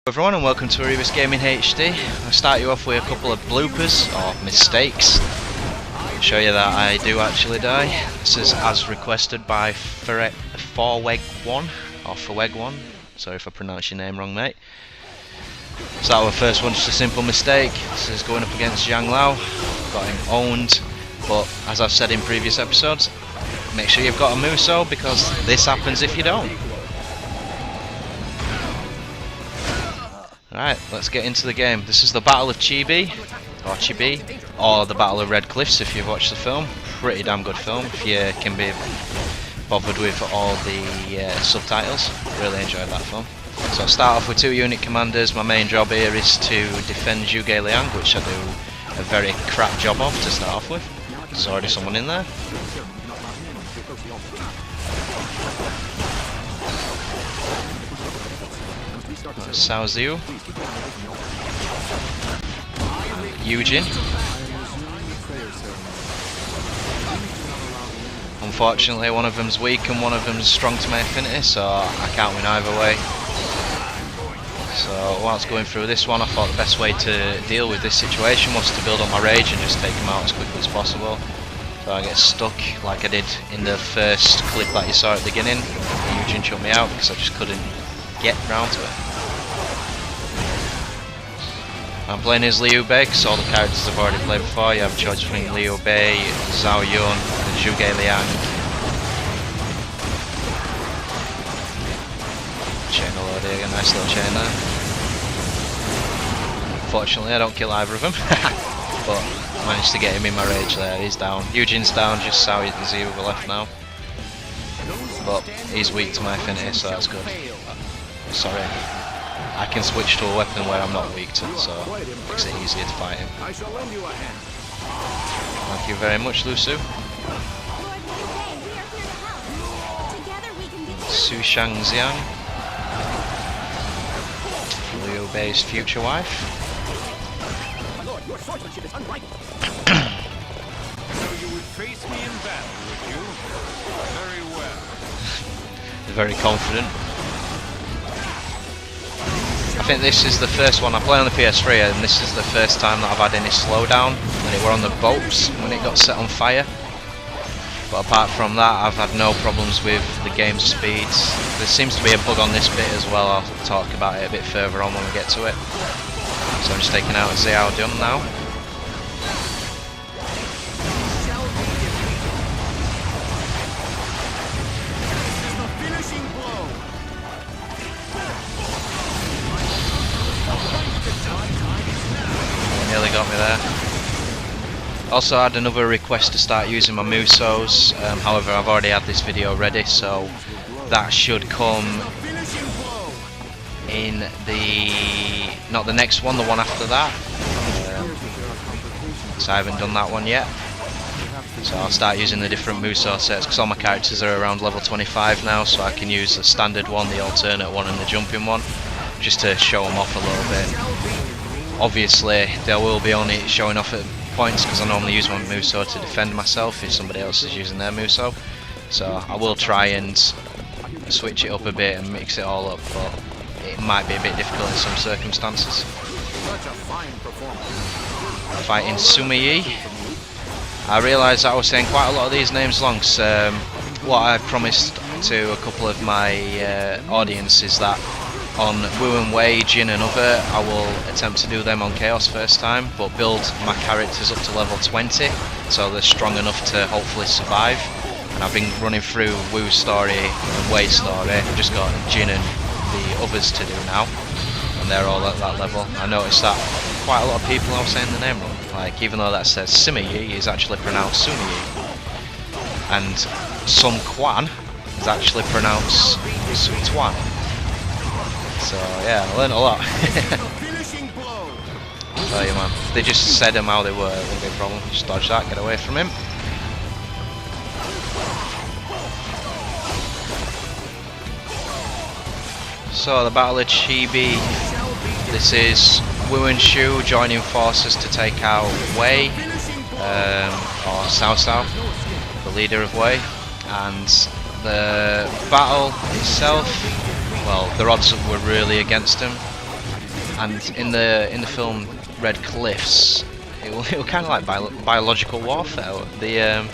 Everyone, and welcome to ErebosGamingHD. I'll start you off with a couple of bloopers or mistakes. Show you that I do actually die. This is as requested by Forweg1 or Forweg1. Sorry if I pronounce your name wrong, mate. So our first one, just a simple mistake. This is going up against Zhang Lao. Got him owned, but as I've said in previous episodes, make sure you've got a Muso because this happens if you don't. Right, let's get into the game. This is the Battle of Chibi, or the Battle of Red Cliffs if you've watched the film. Pretty damn good film if you can be bothered with all the subtitles. Really enjoyed that film. So I'll start off with two unit commanders. My main job here is to defend Zhuge Liang, which I do a very crap job of to start off with. There's already someone in there. Cao Cao, Eugene. Unfortunately, one of them's weak and one of them's strong to my affinity, so I can't win either way. So whilst going through this one, I thought the best way to deal with this situation was to build up my rage and just take him out as quickly as possible. So I get stuck like I did in the first clip that you saw at the beginning. Eugene shut me out because I just couldn't get round to it. I'm playing as Liu Bei because all the characters I've already played before. You have a choice between Liu Bei, Zhao Yun, and Zhuge Liang. Chain a load here, a nice little chain there. Fortunately I don't kill either of them, but I managed to get him in my rage there. He's down. Eugene's down, just Cao Cao left now. But he's weak to my affinity, so that's good. Sorry. I can switch to a weapon where I'm not weak to, so it makes it easier to fight him. Thank you very much, Lusu. Su Shang Xiang. Liu Bei's future wife. Very confident. I think this is the first one I play on the PS3, and this is the first time that I've had any slowdown when it were on the boats when it got set on fire. But apart from that, I've had no problems with the game's speeds. There seems to be a bug on this bit as well. I'll talk about it a bit further on when we get to it. So I'm just taking out Zhao Yun now. Nearly got me there. Also had another request to start using my Musos, however I've already had this video ready, so that should come in the, not the next one, the one after that, so I haven't done that one yet. So I'll start using the different Muso sets, because all my characters are around level 25 now, so I can use the standard one, the alternate one and the jumping one, just to show them off a little bit. Obviously, they will be only showing off at points because I normally use my Muso to defend myself if somebody else is using their Muso. So I will try and switch it up a bit and mix it all up, but it might be a bit difficult in some circumstances. Fighting Sumi Yi. I realised that I was saying quite a lot of these names long, so what I promised to a couple of my audience is that on Wu and Wei, Jin and other, I will attempt to do them on Chaos first time, but build my characters up to level 20, so they're strong enough to hopefully survive. And I've been running through Wu's story and Wei's story. I've just got Jin and the others to do now, and they're all at that level. I noticed that quite a lot of people are saying the name wrong. Like, even though that says Simi Yi, is actually pronounced Sumi Yi, and Sun Quan is actually pronounced Sun Tuan. So yeah, I learned a lot. I'll tell you, man, if they just said them how they were, it wouldn't be a problem. Just dodge that, get away from him. So the Battle of Chibi. This is Wu and SHU joining forces to take out Wei, or Cao Cao, the leader of Wei, and the battle itself, well, the odds were really against him. And in the film Red Cliffs, it was kind of like biological warfare. The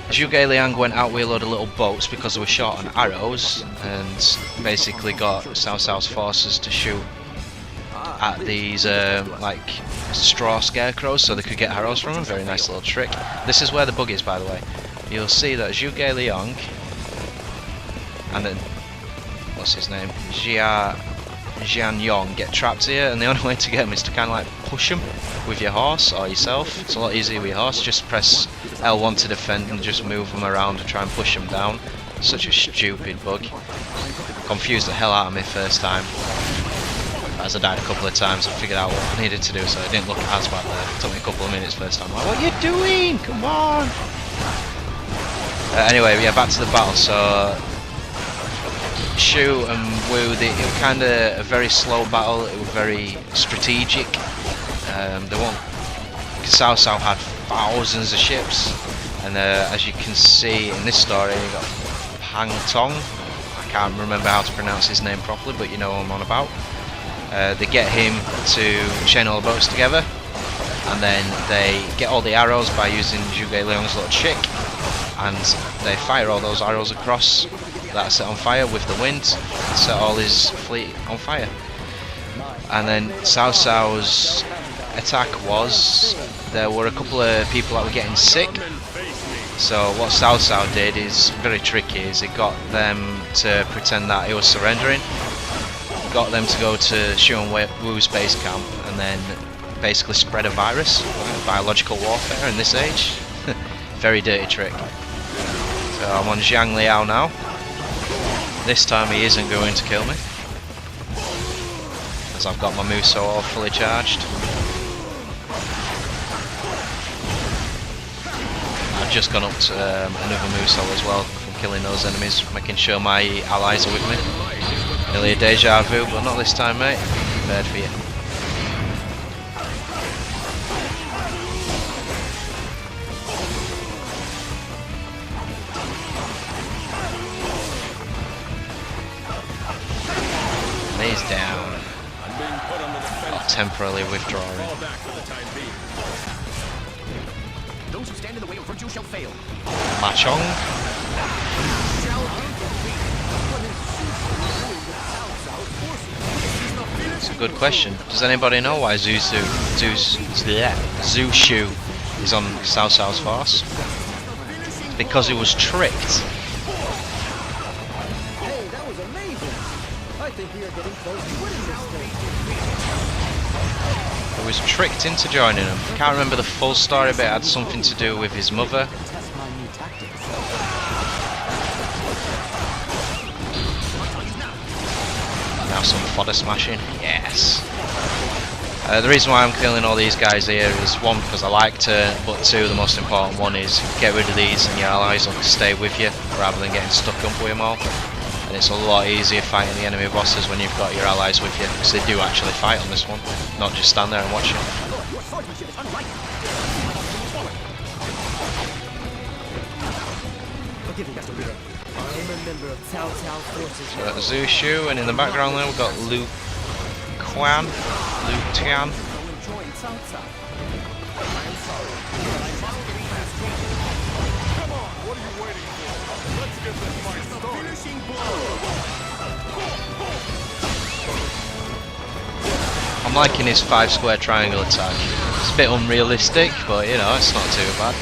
Zhuge Liang went out with a load of little boats because they were short on arrows, and basically got Cao Cao's forces to shoot at these like straw scarecrows so they could get arrows from them. Very nice little trick. This is where the bug is, by the way. You'll see that Zhuge Liang and then what's his name, Jian Yong get trapped here, and the only way to get them is to kind of like push them with your horse or yourself. It's a lot easier with your horse. Just press L1 to defend and just move them around and try and push them down. Such a stupid bug. Confused the hell out of me first time. As I died a couple of times, I figured out what I needed to do, so it didn't look as bad there. It took me a couple of minutes first time. Like, what are you doing? Come on! Anyway, yeah, back to the battle. So SHU and Wu, it was kind of a very slow battle. It was very strategic. They won't. Cao Cao had thousands of ships, and as you can see in this story, you got Pang Tong. I can't remember how to pronounce his name properly, but you know what I'm on about. They get him to chain all the boats together, and then they get all the arrows by using Zhuge Liang's little trick, and they fire all those arrows across that set on fire with the wind, and set all his fleet on fire. And then Cao Cao's attack was, there were a couple of people that were getting sick, so what Cao Cao did is very tricky, is he got them to pretend that he was surrendering, got them to go to SHU and Wu's base camp, and then basically spread a virus, biological warfare in this age. Very dirty trick. So I'm on Zhang Liao now. This time he isn't going to kill me, as I've got my Muso all fully charged. I've just gone up to another Muso as well from killing those enemies, making sure my allies are with me. Nearly a deja vu, but not this time, mate. Prepared for you. And he's down. Or temporarily withdrawing. Those who stand in the way of virtue shall fail. Machong. It's a good question. Does anybody know why SHU is on Cao Cao's force? It's because he was tricked. Hey, that was amazing. I think we are getting close to winning this thing. He was tricked into joining him. Can't remember the full story, but it had something to do with his mother. Now some fodder smashing, yes. The reason why I'm killing all these guys here is one, because I like to, but two, the most important one is get rid of these and your allies will stay with you rather than getting stuck up with them all. And it's a lot easier fighting the enemy bosses when you've got your allies with you, because they do actually fight on this one, not just stand there and watch it. So Zhu Shu, and in the background there we've got Lu Tian. I'm liking his 5 square triangle attack. It's a bit unrealistic, but you know, it's not too bad.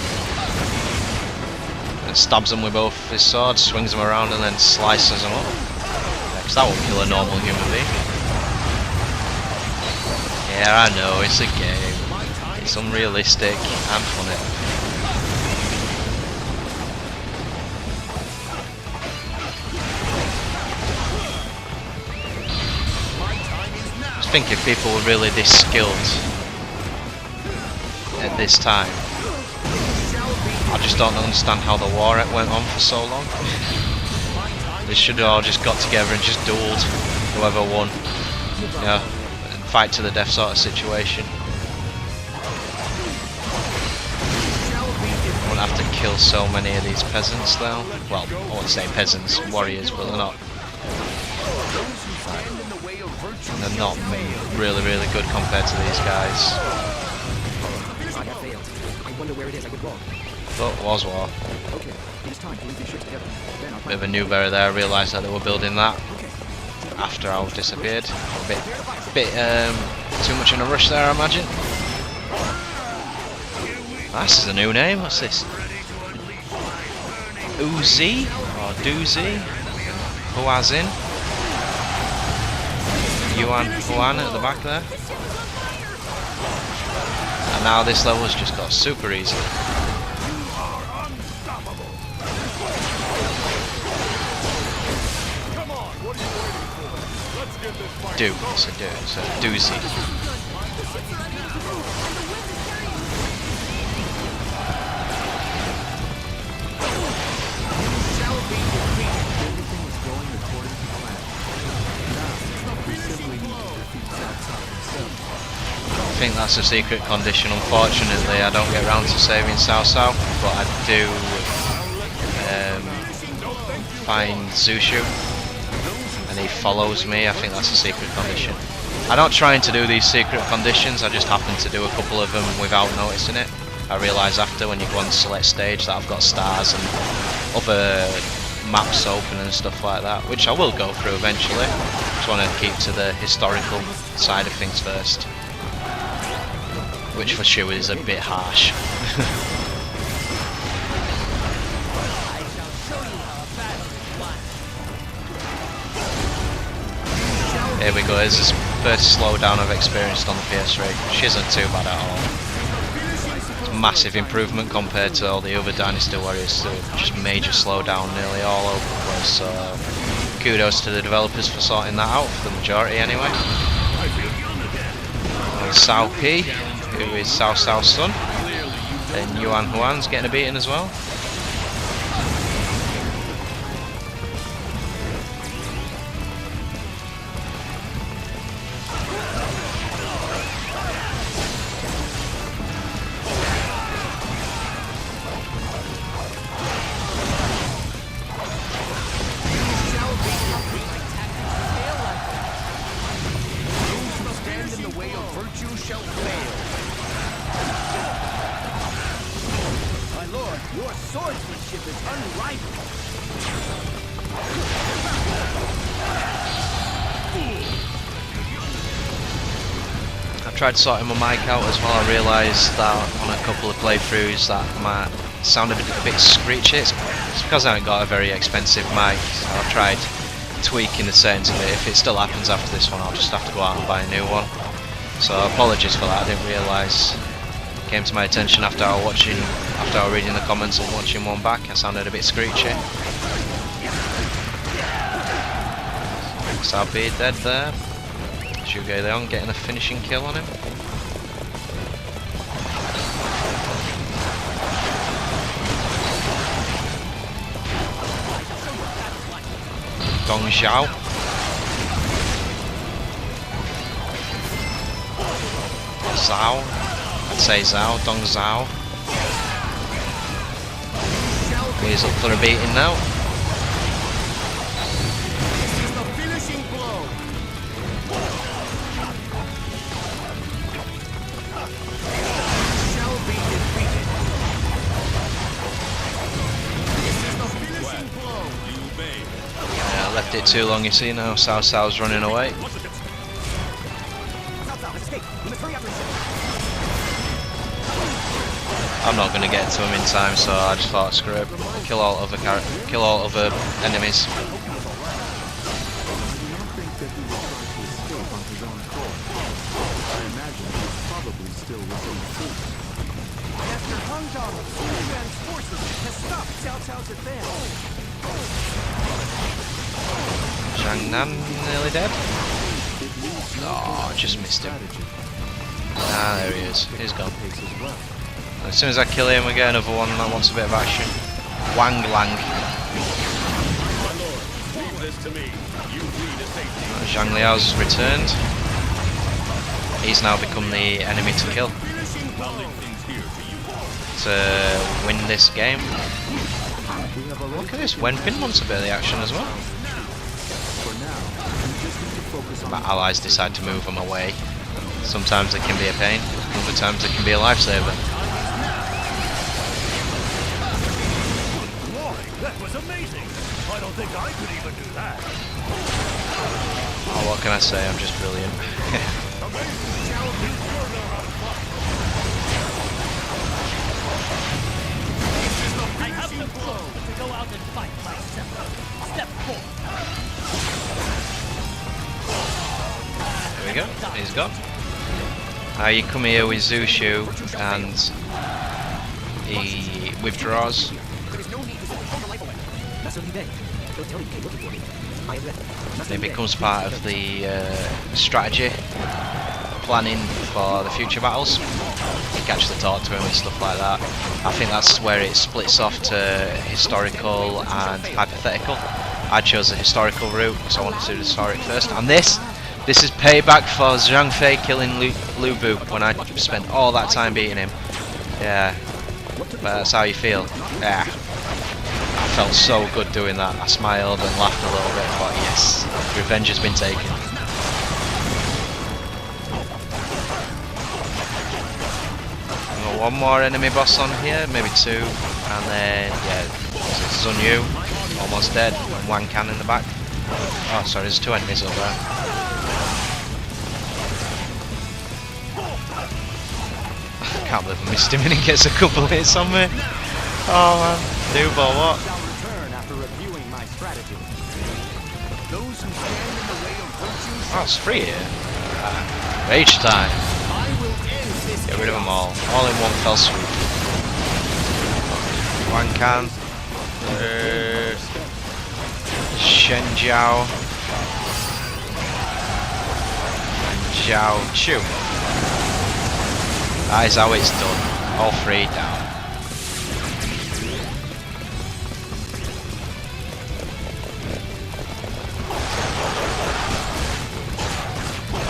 And stabs them with both his swords, swings them around and then slices them up. Because that won't kill a normal human being. Yeah, I know, it's a game. It's unrealistic and funny. I think if people were really this skilled at this time, I just don't understand how the war went on for so long. They should have all just got together and just duelled whoever won. Yeah, and fight to the death sort of situation. I wouldn't have to kill so many of these peasants though. Well, I wouldn't say peasants, warriors, but they're not. They're not really good compared to these guys. I have failed. I wonder where it is I could walk. But was war. Okay, it is time to leave these ships together. Then I'll Bit of a new berry there. I realised that they were building that after I disappeared. A bit too much in a rush there, I imagine. This is a new name. What's this? Uzi or Doozy? Huazin. Yuan Huan at the back there. And now this level's just got super easy. It's a doozy. I think that's a secret condition. Unfortunately, I don't get around to saving Cao Cao, but I do find SHU, and he follows me. I think that's a secret condition. I don't try to do these secret conditions, I just happen to do a couple of them without noticing it. I realise after, when you go on the select stage, that I've got stars and other maps open and stuff like that, which I will go through eventually. Just want to keep to the historical side of things first, which for sure is a bit harsh. Here we go, here's this first slowdown I've experienced on the PS3, which isn't too bad at all. It's a massive improvement compared to all the other Dynasty Warriors, so just major slowdown nearly all over the place, so kudos to the developers for sorting that out, for the majority anyway. Cao P, who is Cao Cao's son, and Yuan Huan's getting a beating as well. Your swordsmanship is unrivaled. I tried sorting my mic out as well. I realised that on a couple of playthroughs that my sound a bit screechy. It's because I haven't got a very expensive mic, so I've tried tweaking the settings of it. If it still happens after this one, I'll just have to go out and buy a new one. So apologies for that, I didn't realise. It came to my attention after I was reading the comments and watching one back. I sounded a bit screechy. Cao P dead there. Zhu Leon getting a finishing kill on him. Dong Zhao. Zhao. I'd say Zhao. Dong Zhao. He's up for a beating now. Left it too long, you see now. Cao Cao's running away. I'm not going to get to him in time, so I just thought, screw it, kill all other enemies. Zhang Nan nearly dead. Oh, just missed him. Ah, there he is. He's gone. As soon as I kill him, we get another one that wants a bit of action. Wang Lang. Zhang Liao's returned. He's now become the enemy to kill, to win this game. Look at this, Wenpin wants a bit of the action as well. my allies decide to move them away. Sometimes it can be a pain, other times it can be a lifesaver. That was amazing! I don't think I could even do that. Oh, what can I say? I'm just brilliant. I have the flow to go out and fight myself. Step forward. There we go. He's gone. You come here with SHU and he withdraws. And it becomes part of the strategy planning for the future battles. You can actually talk to him and stuff like that. I think that's where it splits off to historical and hypothetical. I chose the historical route because I wanted to do the historic first. And this is payback for Zhang Fei killing Lu Bu when I spent all that time beating him. Yeah, but that's how you feel. Yeah. I felt so good doing that. I smiled and laughed a little bit, but yes, revenge has been taken. We've got one more enemy boss on here, maybe two, and then yeah, Sun Yu, almost dead, and Wang Can in the back. Oh, sorry, there's two enemies over there. I can't believe I missed him and he gets a couple of hits on me. Oh man, noob or what? Oh, it's free here. Rage time. Get rid of them all in one fell swoop. Wang Can, Shen Jiao, and Cao Chu. That is how it's done. All three down.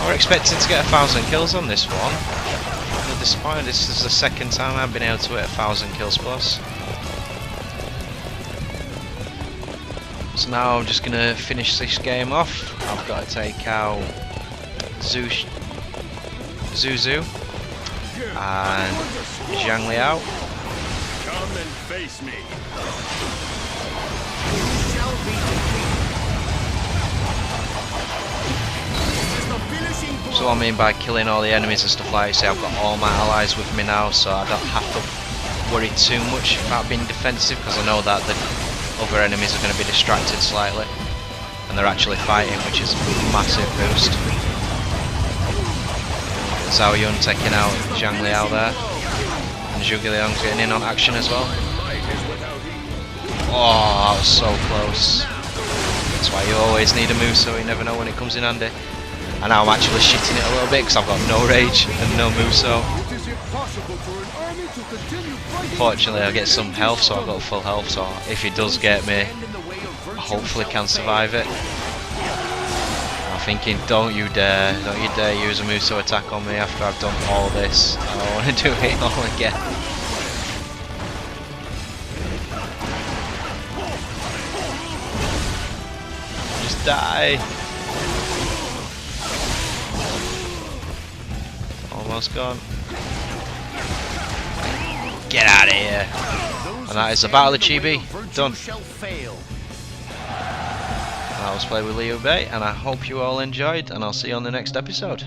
We're expecting to get 1,000 kills on this one. I'm disappointed. This is the second time I've been able to hit 1,000 kills plus. So now I'm just gonna finish this game off. I've got to take out Zuzu and Zhang Liao. Come and face me. So what I mean by killing all the enemies and stuff like that, I've got all my allies with me now, so I don't have to worry too much about being defensive, because I know that the other enemies are going to be distracted slightly and they're actually fighting, which is a massive boost. Zhao Yun taking out Zhang Liao there, and Zhuge Liang's getting in on action as well. Oh, that was so close. That's why you always need a move, so you never know when it comes in handy. And now I'm actually shitting it a little bit because I've got no rage and no Muso. Fortunately I get some health, so I've got full health, so if he does get me, I hopefully can survive it. I'm thinking, don't you dare use a Muso attack on me after I've done all this. I don't want to do it all again. Just die. Almost gone. Get out of here. And that is the Battle of Chibi done. I was playing with Liu Bei, and I hope you all enjoyed, and I'll see you on the next episode.